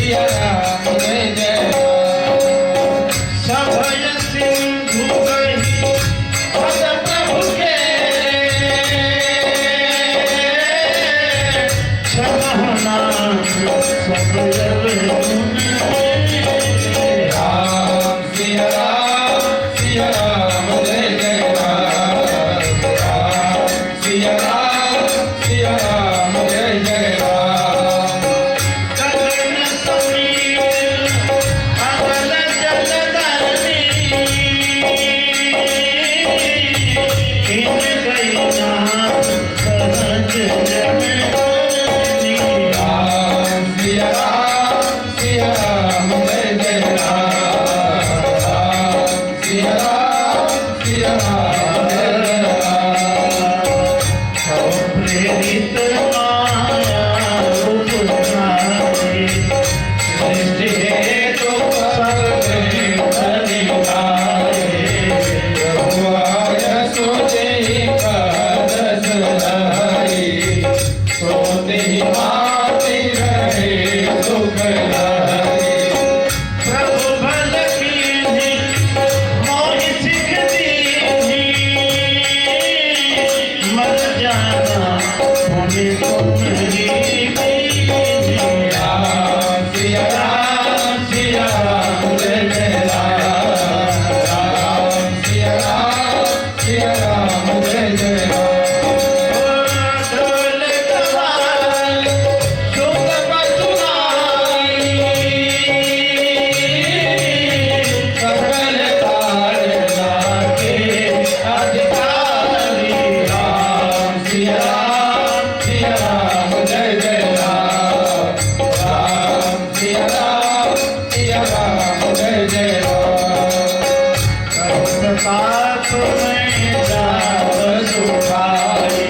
सिया राम जय जय राम। सभय सिंधु गही भज प्रभु के छलहनाथ सब जग राम सिया राम जय जय राम। राम सिया राम जय जय राम। गगन समीर अगल जलधरनी इन गई नाथ सहज जननी। राम सिया राम जय जय राम। राम सिया राम जय जय राम। सब प्रेरित माया रूप धारे सृष्टि हेतु सर्वे अधिकारे। प्रभु आय सोते कादस लाई। सोते माति रहे सुख लाई। प्रभु भल कीन्ही मोहि सिख दीन्ही। मर जाना होने तुम्हारी कीन्ही। राम सिया राम जय जय राम। राम सिया राम जय जय राम। ढोल कवाल सुख बसुनाई। सकल तारना के अधिकारी। राम सिया राम जय जय राम। राम सिया राम जय जय राम। पाप में जाप सुखाई।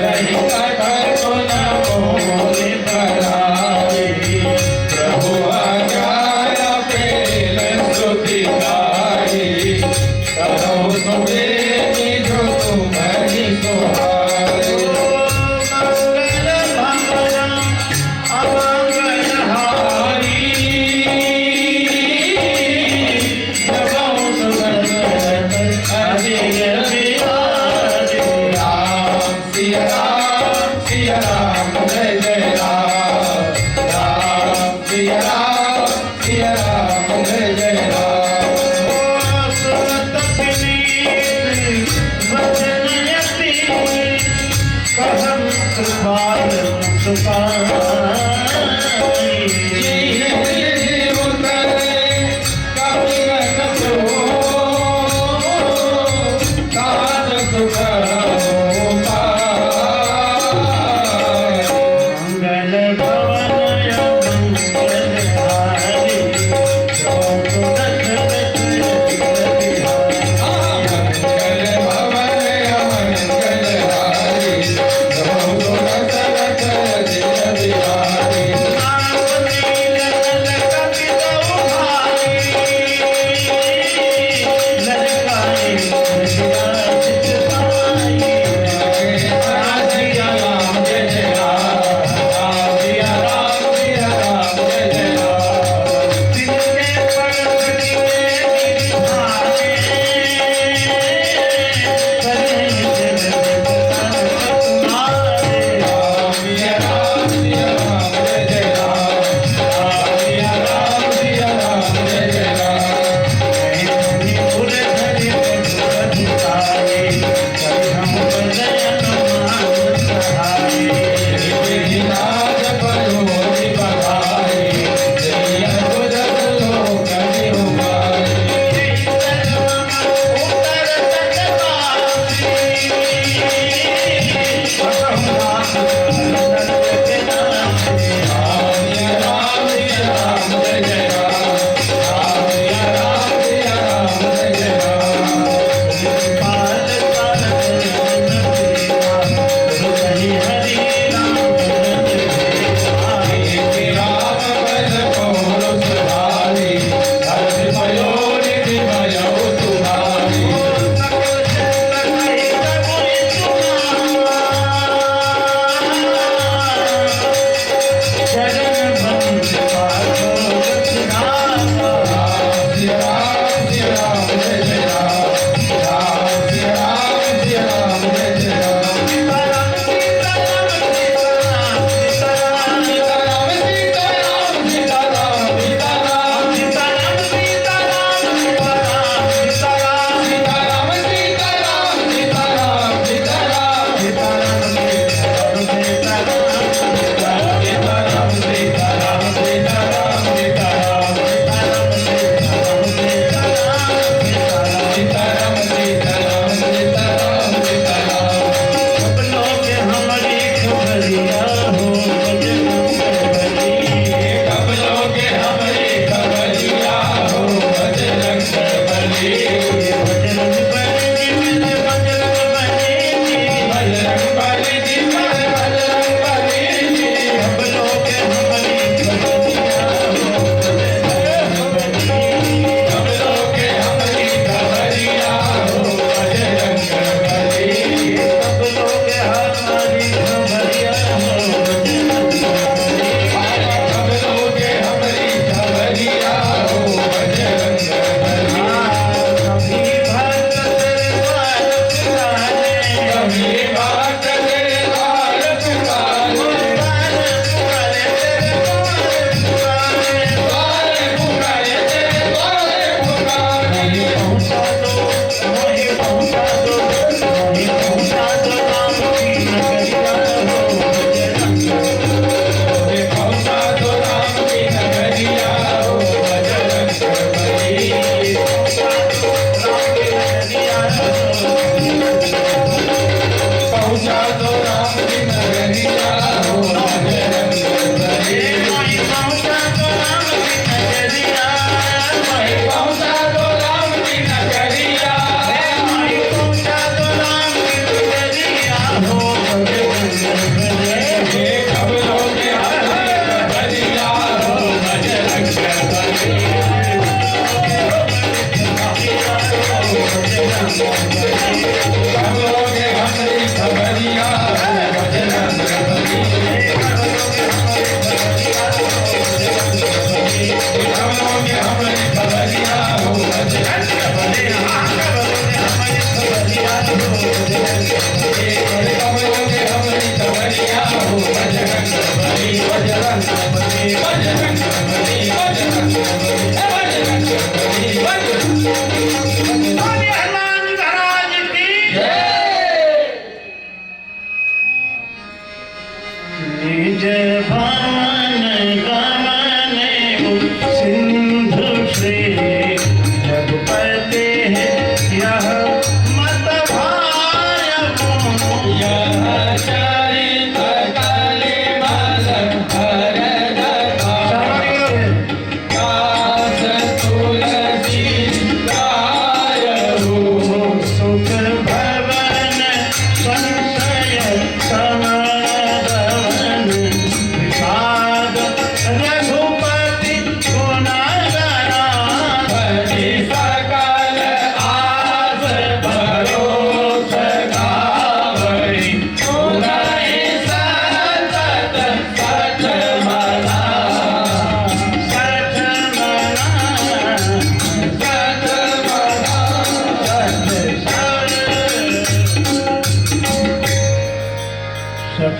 रही कर को न बोले पराई। प्रभु आज्ञा पेल स्तुति गाई। करो सुबेदी जो तुम्हारी सुहाई। मंगल भंगरम अमंगल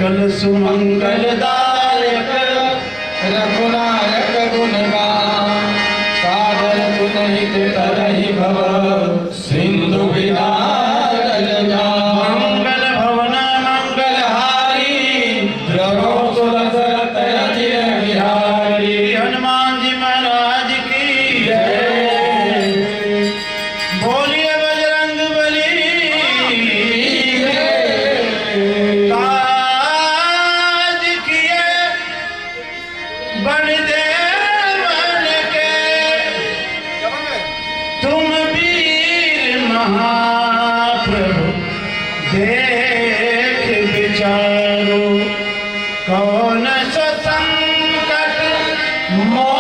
सकल सुमंगलदायक रघुनायक गुणगान सादर सुनहित तरहि भव सिंधु विदारल जान मंगल भवन मंगलहारी द्रवो सुरसरत अजिर बिहारी हनुमान जी महाराज की जय बोलिए बजरंग बली काज किए बन देवन के तुम वीर महाप्रभु देख विचारो कौन सा संकट मोह